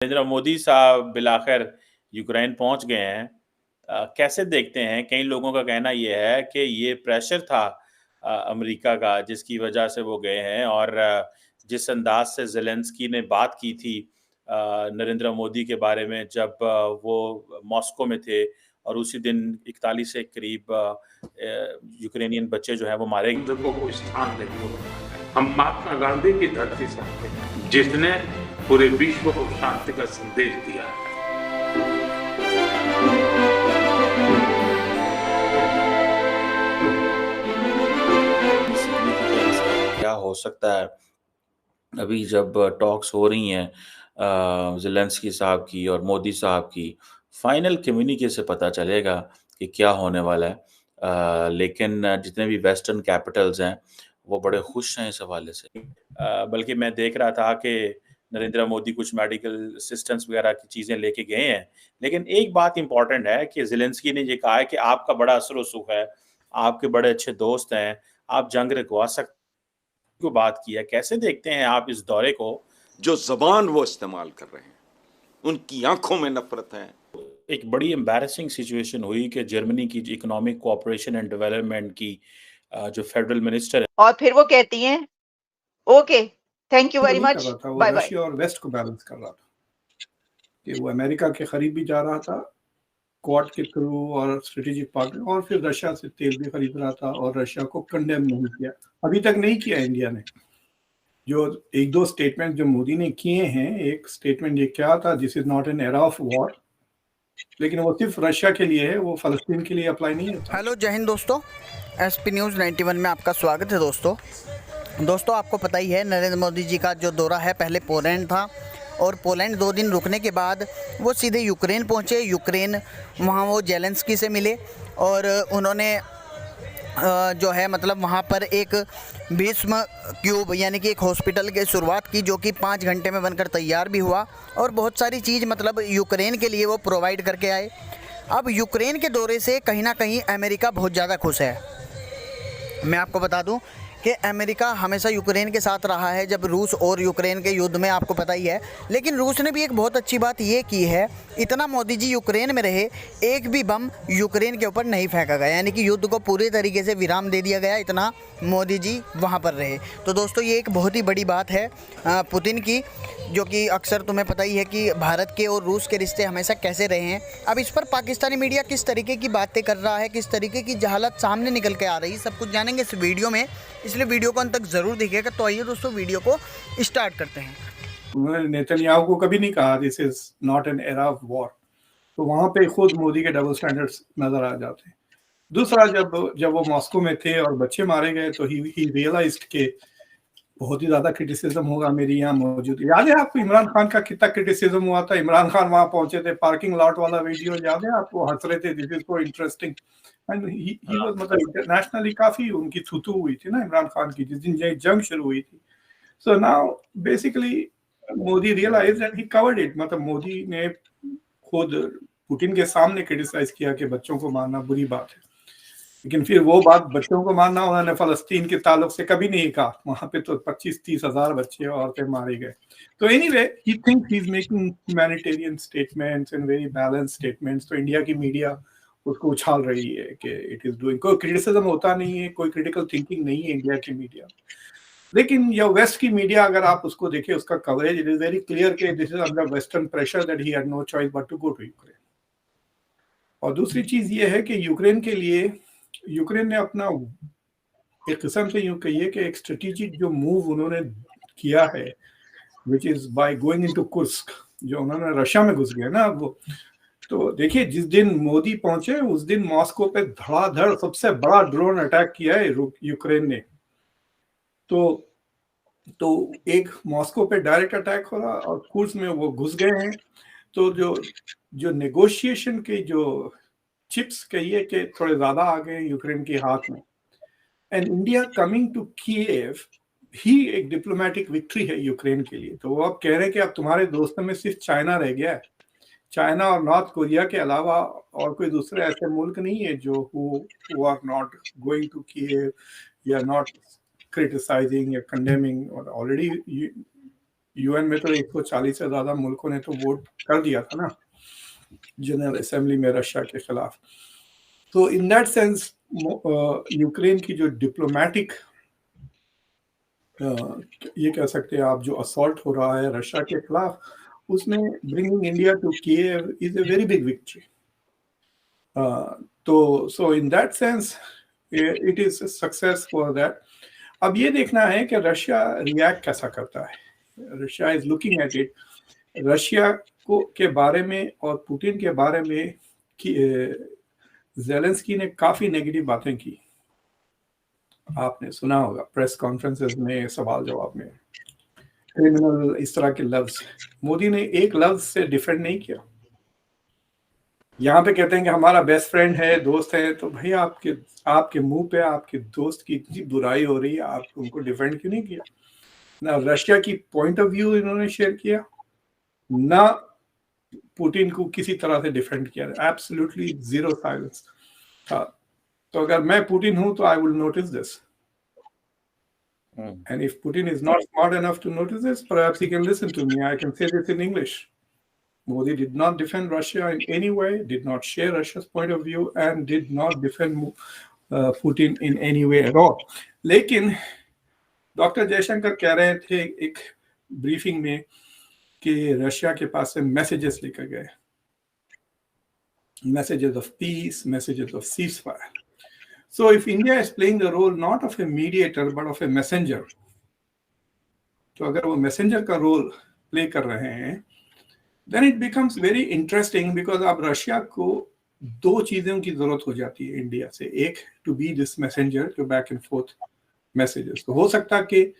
नरेंद्र मोदी साहब बिलाखिर यूक्रेन पहुंच गए हैं। कैसे देखते हैं? कई लोगों का कहना ये है कि ये प्रेशर था अमेरिका का, जिसकी वजह से वो गए हैं। और जिस अंदाज से ज़ेलेंस्की ने बात की थी नरेंद्र मोदी के बारे में, जब वो मॉस्को में थे, और उसी दिन 41 के करीब यूक्रेनियन बच्चे जो हैं वो मारे गए। को स्थान नहीं होगा। हम महात्मा गांधी की धरती से आते हैं, जिसने पूरे विश्व को शांति का संदेश दिया है। क्या हो सकता है? अभी जब टॉक्स हो रही हैं ज़ेलेंस्की साहब की और मोदी साहब की, फाइनल कम्युनिके से पता चलेगा कि क्या होने वाला है। लेकिन जितने भी वेस्टर्न कैपिटल्स हैं वो बड़े खुश हैं इस हवाले से। बल्कि मैं देख रहा था कि नरेंद्र मोदी कुछ मेडिकल असिस्टेंस वगैरह की चीज़ें लेके गए हैं। लेकिन एक बात इम्पॉर्टेंट है कि ज़ेलेंस्की ने ये कहा है कि आपका बड़ा असर-ओ-सुख है, आपके बड़े अच्छे दोस्त हैं, आप जंग रुकवा सकते को बात की है। कैसे देखते हैं आप इस दौरे को? जो ज़बान वो इस्तेमाल कर रहे हैं, उनकी आंखों में नफरत है। एक बड़ी एम्बैरेसिंग सिचुएशन हुई कि जर्मनी की इकोनॉमिक कोऑपरेशन एंड डेवलपमेंट की जो फेडरल मिनिस्टर है, और फिर वो कहती हैं okay thank you very much, वो बाय बाय। रशिया और वेस्ट को बैलेंस कर रहा था कि वो अमेरिका के करीब भी जा रहा था क्वाड के थ्रू और स्ट्रेटेजिक पार्टनर, और फिर रशिया से तेल भी खरीद रहा था और रशिया को कंडेम नहीं किया, अभी तक नहीं किया इंडिया ने। जो एक दो स्टेटमेंट जो मोदी ने किए हैं, एक स्टेटमेंट ये क्या था, this is not an era of war, लेकिन वो सिर्फ रशिया के लिए है, वो फलस्तीन के लिए अप्लाई नहीं होता। हेलो जय हिंद दोस्तों, एसपी न्यूज़ 91 में आपका स्वागत है। दोस्तों आपको पता ही है नरेंद्र मोदी जी का जो दौरा है पहले पोलैंड था, और पोलैंड 2 दिन रुकने के बाद वो सीधे यूक्रेन पहुंचे। यूक्रेन वहाँ वो ज़ेलेंस्की से मिले और उन्होंने जो है मतलब वहाँ पर एक भीष्म क्यूब यानी कि एक हॉस्पिटल की शुरुआत की, जो कि 5 घंटे में बनकर तैयार भी हुआ, और बहुत सारी चीज़ मतलब यूक्रेन के लिए वो प्रोवाइड करके आए। अब यूक्रेन के दौरे से कहीं ना कहीं अमेरिका बहुत ज़्यादा खुश है। मैं आपको बता दूं कि अमेरिका हमेशा यूक्रेन के साथ रहा है जब रूस और यूक्रेन के युद्ध में, आपको पता ही है। लेकिन रूस ने भी एक बहुत अच्छी बात ये की है, इतना मोदी जी यूक्रेन में रहे, एक भी बम यूक्रेन के ऊपर नहीं फेंका गया, यानी कि युद्ध को पूरे तरीके से विराम दे दिया गया, इतना मोदी जी वहाँ पर रहे। तो दोस्तों ये एक बहुत ही बड़ी बात है पुतिन की, जो कि अक्सर तुम्हें पता ही है कि भारत के और रूस के रिश्ते हमेशा कैसे रहे हैं। अब इस पर पाकिस्तानी मीडिया किस तरीके की बातें कर रहा है, किस तरीके की जहालत सामने निकल के आ रही है, सब कुछ जानेंगे इस वीडियो में, इसलिए वीडियो को अंत तक ज़रूर देखिएगा। तो आइए दोस्तों वीडियो को स्टार्ट करते हैं। उन्होंने नेतन्याहू को कभी नहीं कहा this is not an era of war, तो वहाँ पे खुद मोदी के डबल स्टैंडर्ड्स नजर आ जाते हैं। दूसरा, जब वो मॉस्को में थे और बच्चे मारे गए तो ही रियलाइज्ड के बहुत ही ज्यादा क्रिटिसिज्म होगा मेरी यहाँ मौजूद। याद है आपको इमरान खान का कितना क्रिटिसिज्म हुआ था? इमरान खान वहां पहुंचे थे, पार्किंग लॉट वाला वीडियो याद है आपको? हंस रहे थे, this is so interesting, and he was, मतलब इंटरनेशनली काफी उनकी थूथू हुई थी ना इमरान खान की, जिस दिन जंग शुरू हुई थी। So now basically Modi realise and he covered it, मतलब मोदी ने खुद पुतिन के सामने क्रिटिसाइज किया कि बच्चों को मारना बुरी बात है, लेकिन फिर वो बात बच्चों को मारना उन्होंने फलस्तीन के ताल्लुक से कभी नहीं कहा। वहां पे तो 25-30 हजार बच्चे और औरतें मारे गए। तो anyway he thinks he is making humanitarian statements and very balance statements. तो इंडिया की मीडिया उसको उछाल रही है कि इट इज डूइंग, कोई क्रिटिसिज्म होता नहीं है, कोई क्रिटिकल थिंकिंग नहीं है इंडिया की मीडिया। लेकिन ये वेस्ट की मीडिया अगर आप उसको देखिए, उसका coverage, it is very clear कि this is under western pressure that he had no choice but to go to Ukraine. और दूसरी चीज ये है कि यूक्रेन के लिए यूक्रेन ने अपना एक किस्म से यूं कहिए कि एक स्ट्रेटेजिक जो मूव उन्होंने किया है, which is by going into Kursk, जो उन्होंने रशिया में घुस गए ना वो। तो देखिए जिस दिन मोदी पहुंचे उस दिन मॉस्को पे धड़ाधड़ सबसे बड़ा ड्रोन अटैक किया है यूक्रेन ने। तो एक मॉस्को पे डायरेक्ट अटैक हो रहा और कुर्स्क में वो घुस गए हैं। तो जो नेगोशिएशन के जो चिप्स कहिए कि थोड़े ज्यादा आ गए यूक्रेन के हाथ में, and India coming to Kyiv ही एक डिप्लोमेटिक विक्ट्री है यूक्रेन के लिए। तो वो अब कह रहे हैं कि अब तुम्हारे दोस्तों में सिर्फ चाइना रह गया है, चाइना और नॉर्थ कोरिया के अलावा और कोई दूसरे ऐसे मुल्क नहीं है जो who are not going to Kiev या not criticizing या condemning। और ऑलरेडी यूएन में तो 140 से ज्यादा मुल्कों ने तो वोट कर दिया था ना जनरल असेंबली में रशिया के खिलाफ। तो इन दैट सेंस यूक्रेन की जो डिप्लोमेटिक ये कह सकते हैं आप जो असॉल्ट हो रहा है रशिया के खिलाफ, उसमें bringing India to Kyiv is a very big victory. तो so in that sense it is success for that. अब ये देखना है कि रशिया रिएक्ट कैसा करता है। Russia is looking at it. Russia को के बारे में और पुतिन के बारे में ज़ेलेंस्की ने काफी नेगेटिव बातें की, आपने सुना होगा प्रेस कॉन्फ्रेंसेस में, सवाल जवाब में, क्रिमिनल, इस तरह के लफ्ज। मोदी ने एक लफ्ज से डिफेंड नहीं किया। यहाँ पे कहते हैं कि हमारा बेस्ट फ्रेंड है, दोस्त है, तो भाई आपके मुंह पे आपके दोस्त की इतनी बुराई हो रही है, आप उनको डिफेंड क्यों नहीं किया? ना रशिया की पॉइंट ऑफ व्यू इन्होंने शेयर किया, ना पुतिन को किसी तरह से डिफेंड किया। एब्सोल्युटली जीरो साइलेंस था। तो अगर मैं पुतिन हूं तो I will notice this, and if Putin is not smart enough to notice this, perhaps he can listen to me. I can say this in English. Modi did not defend Russia in any way, did not share Russia's point of view, and did not defend Putin in any way at all. लेकिन doctor Jaishankar कह रहे थे एक briefing में कि Russia के पास से messages लेकर गए, messages of peace, messages of ceasefire. So if India is playing the role not of a mediator but of a messenger, तो अगर वो messenger का रोल प्ले कर रहे हैं, then it becomes very interesting because अब रशिया को दो चीजों की जरूरत हो जाती है इंडिया से। एक, to be this messenger to back and forth messages। तो हो सकता कि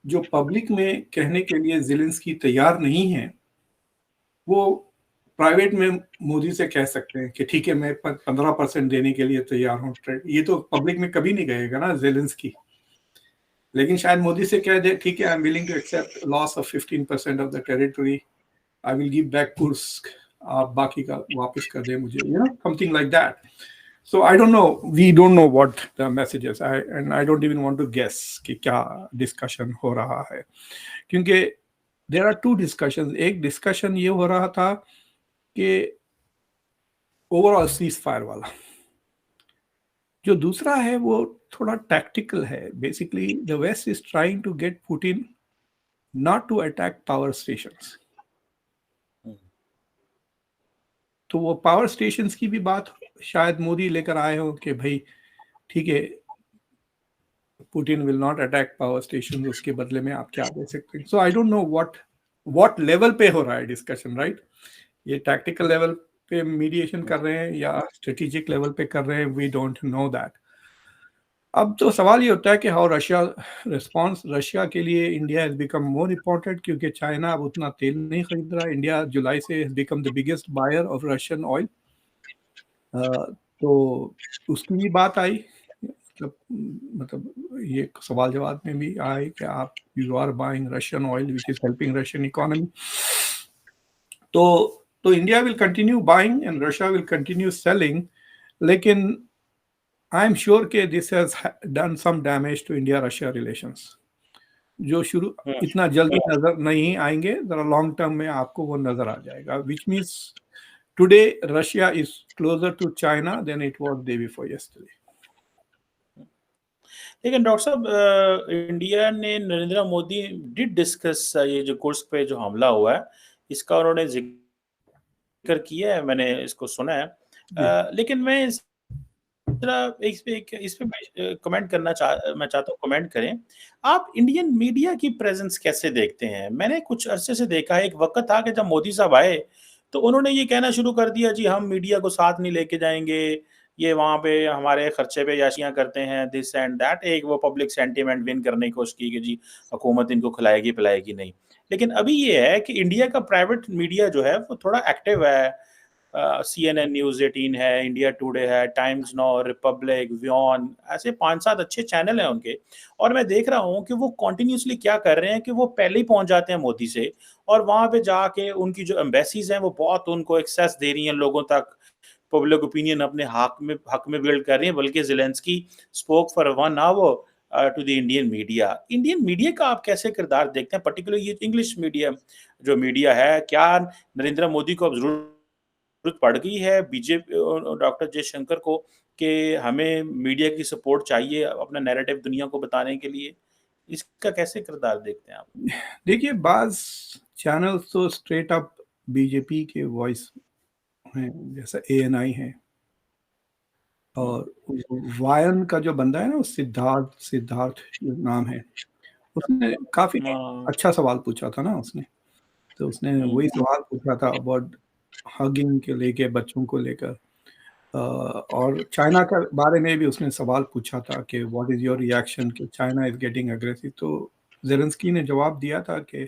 जो पब्लिक में कहने के लिए ज़ेलेंस्की तैयार नहीं है, वो प्राइवेट में मोदी से कह सकते हैं कि ठीक है मैं 15% देने के लिए तैयार हूँ ट्रेड। ये तो पब्लिक में कभी नहीं कहेगा ना ज़ेलेंस्की, लेकिन शायद मोदी से कह दे ठीक है I am willing to accept loss of 15% of the territory, I will give back Kursk, आप बाकी का वापस कर दे मुझे, you know, something like that. So I don't know, we don't know what the message is, and I don't even want to guess कि क्या discussion हो रहा है, क्योंकि there are two discussions। एक डिस्कशन ये हो रहा था कि ओवरऑल सीज फायर वाला, जो दूसरा है वो थोड़ा टैक्टिकल है। Basically the west is trying to get Putin not to attack power stations. तो वो पावर स्टेशंस की भी बात शायद मोदी लेकर आए हो कि भाई ठीक है Putin will not attack power station, उसके बदले में आप क्या दे सकते हैं। So I don't know what level पे हो रहा है डिस्कशन, राइट? ये टैक्टिकल लेवल पे मीडिएशन कर रहे हैं या स्ट्रेटेजिक लेवल पे कर रहे हैं, वी डोंट नो दैट। अब तो सवाल ये होता है कि हाउ रशिया रिस्पॉन्स। रशिया के लिए India has become more important क्योंकि चाइना अब उतना तेल नहीं खरीद रहा। इंडिया जुलाई से has become the biggest buyer of Russian oil. तो उसकी भी बात आई, मतलब ये सवाल जवाब में भी आए कि आप you are buying Russian oil which is helping Russian economy. तो India will continue buying and Russia will continue selling, लेकिन आई एम श्योर कि this has done some damage to India Russia relations, जो शुरू इतना जल्दी नजर नहीं आएंगे, जरा लॉन्ग टर्म में आपको वो नजर आ जाएगा। Which means today Russia is closer to China than it was day before yesterday. लेकिन डॉक्टर साहब, इंडिया ने, नरेंद्र मोदी डिड डिस्कस ये जो कुर्स्क पे जो हमला हुआ है इसका उन्होंने जिक्र किया है, मैंने इसको सुना है। लेकिन मैं इस पे कमेंट करना मैं चाहता हूँ, कमेंट करें आप इंडियन मीडिया की प्रेजेंस कैसे देखते हैं? मैंने कुछ अरसे से देखा है, एक वक्त था कि जब मोदी साहब आए तो उन्होंने ये कहना शुरू कर दिया जी हम मीडिया को साथ नहीं लेके जाएंगे, ये वहां पे हमारे खर्चे पे याशियां करते हैं, दिस एंड दैट। एक वो पब्लिक सेंटीमेंट विन करने की कोशिश की कि जी हुकूमत इनको खिलाएगी पिलाएगी नहीं। लेकिन अभी ये है कि इंडिया का प्राइवेट मीडिया जो है वो थोड़ा एक्टिव है। CNN न्यूज़ 18 है, इंडिया टुडे है, टाइम्स नाउ, रिपब्लिक, व्योन, ऐसे 5-7 अच्छे चैनल हैं उनके। और मैं देख रहा हूँ कि वो कॉन्टिन्यूसली क्या कर रहे हैं कि वो पहले ही पहुंच जाते हैं मोदी से, और वहां पे जाके उनकी जो एम्बेसीज हैं वो बहुत उनको एक्सेस दे रही हैं लोगों तक, पब्लिक ओपिनियन अपने हक में बिल्ड कर रही है। बल्कि Zelensky spoke for 1 hour to the Indian media का आप कैसे किरदार देखते हैं, पर्टिकुलरली ये इंग्लिश मीडियम जो मीडिया है? क्या नरेंद्र मोदी को अब जरूरत पड़ गई है बीजेपी डॉक्टर जयशंकर को कि हमें मीडिया की सपोर्ट चाहिए अपना नैरेटिव दुनिया को बताने के लिए? इसका कैसे किरदार देखते हैं आप? देखिए, बाज चैनल्स तो स्ट्रेट अप बीजेपी के वॉइस हैं, जैसा ANI है, और वायन का जो बंदा है ना, सिद्धार्थ नाम है, उसने काफी हाँ। अच्छा सवाल पूछा था ना उसने। तो उसने वही सवाल पूछा था अबाउट हगिंग के लेके, बच्चों को लेकर, और चाइना के बारे में भी उसने सवाल पूछा था कि व्हाट इज योर रिएक्शन कि चाइना इज गेटिंग अग्रेसिव। तो जेलेंस्की ने जवाब दिया था कि